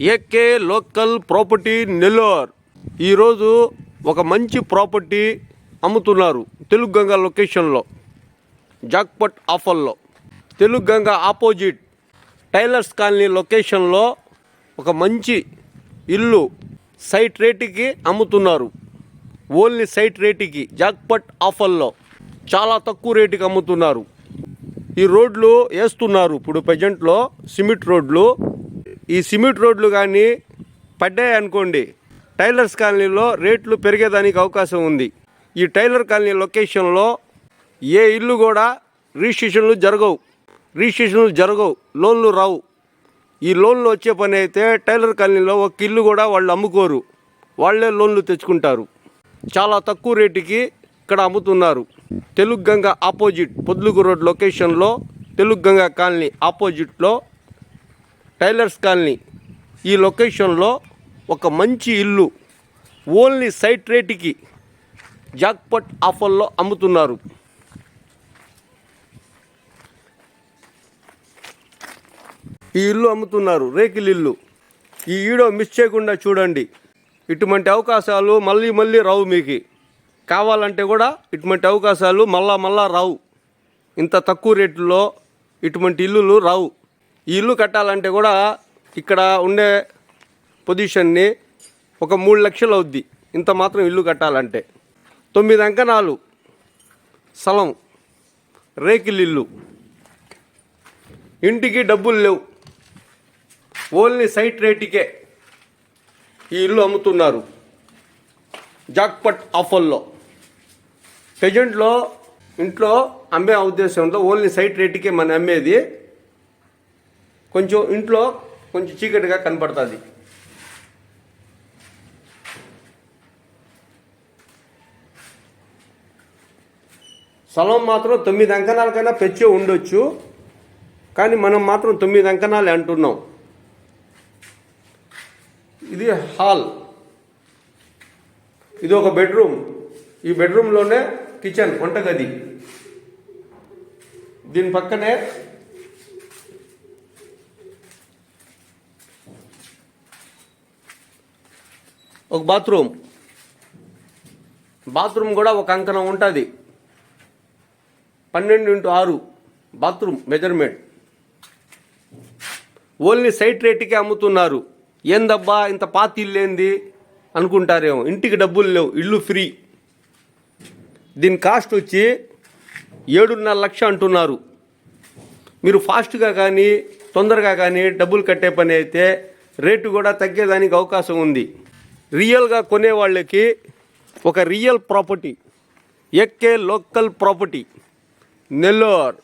AK local property Nellore. ఈరోజు ఒక మంచి ప్రాపర్టీ అమ్ముతున్నారు తెలుగు గంగ లొకేషన్లో, జాక్పాట్ ఆఫర్లో. Telugu Ganga opposite tailors colony లొకేషన్లో ఒక మంచి ఇల్లు సైట్ రేటుకి అమ్ముతున్నారు. ఓన్లీ సైట్ రేటుకి జాక్పాట్ ఆఫర్లో చాలా తక్కువ రేటుకి అమ్ముతున్నారు. ఈ రోడ్లు వేస్తున్నారు ఇప్పుడు ప్రజెంట్లో, సిమెంట్ రోడ్లు. ఈ సిమెంట్ రోడ్లు కానీ పడ్డాయి అనుకోండి, టైలర్స్ కాలనీలో రేట్లు పెరిగేదానికి అవకాశం ఉంది. ఈ టైలర్ కాలనీ లొకేషన్లో ఏ ఇల్లు కూడా రిజిస్ట్రేషన్లు జరగవు, లోన్లు రావు. ఈ లోన్లు వచ్చే పని అయితే టైలర్ కాలనీలో ఒక ఇల్లు కూడా వాళ్ళు అమ్ముకోరు, వాళ్ళే లోన్లు తెచ్చుకుంటారు. చాలా తక్కువ రేటుకి ఇక్కడ అమ్ముతున్నారు. తెలుగు గంగ ఆపోజిట్ పొద్దులూరు రోడ్ లొకేషన్లో, తెలుగు గంగ కాలనీ ఆపోజిట్లో టైలర్స్ కాలనీ ఈ లొకేషన్లో ఒక మంచి ఇల్లు ఓన్లీ సైట్ రేటుకి జాక్పాట్ ఆఫర్లో అమ్ముతున్నారు. ఈ ఇల్లు అమ్ముతున్నారు, రేకుల ఇల్లు. ఈ వీడియో మిస్ చేయకుండా చూడండి. ఇటువంటి అవకాశాలు మళ్ళీ రావు. మీకు కావాలంటే కూడా ఇటువంటి అవకాశాలు మళ్ళా రావు. ఇంత తక్కువ రేట్లో ఇటువంటి ఇల్లులు రావు. ఈ ఇల్లు కట్టాలంటే కూడా ఇక్కడ ఉండే పొజిషన్ని ఒక 3 లక్షలు అవుద్ది. ఇంత మాత్రం ఇల్లు కట్టాలంటే 9 అంకణాలు స్థలం, రేకుల ఇల్లు. ఇంటికి డబ్బులు లేవు, ఓన్లీ సైట్ రేటుకే ఈ ఇల్లు అమ్ముతున్నారు జాక్పాట్ ఆఫర్లో. ప్రజెంట్లో ఇంట్లో అమ్మే ఉద్దేశంతో ఓన్లీ సైట్ రేటుకే మనం అమ్మేది. ఇంట్లో కొంచెం చీకటిగా కనపడుతుంది. స్థలం మాత్రం 9 అంకణాలకైనా పెంచే ఉండొచ్చు, కానీ మనం మాత్రం 9 అంకణాలే అంటున్నాం. ఇది హాల్, ఇది ఒక బెడ్రూమ్. ఈ బెడ్రూమ్లోనే కిచెన్, వంటగది. దీని పక్కనే ఒక బాత్రూమ్ కూడా ఒక అంకణం ఉంటుంది. 12x6 bathroom measurement. Only site రేటుకే అమ్ముతున్నారు. ఏందబ్బా ఇంత పాత ఇల్లు ఏంది అనుకుంటారేమో. ఇంటికి డబ్బులు లేవు, ఇల్లు ఫ్రీ. దీని కాస్ట్ వచ్చి 7.5 లక్షలు అంటున్నారు. మీరు ఫాస్ట్గా కానీ తొందరగా కానీ డబ్బులు కట్టే పని అయితే రేటు కూడా తగ్గేదానికి అవకాశం ఉంది. రియల్గా కొనే వాళ్ళకి ఒక real property, AK local property Nellore.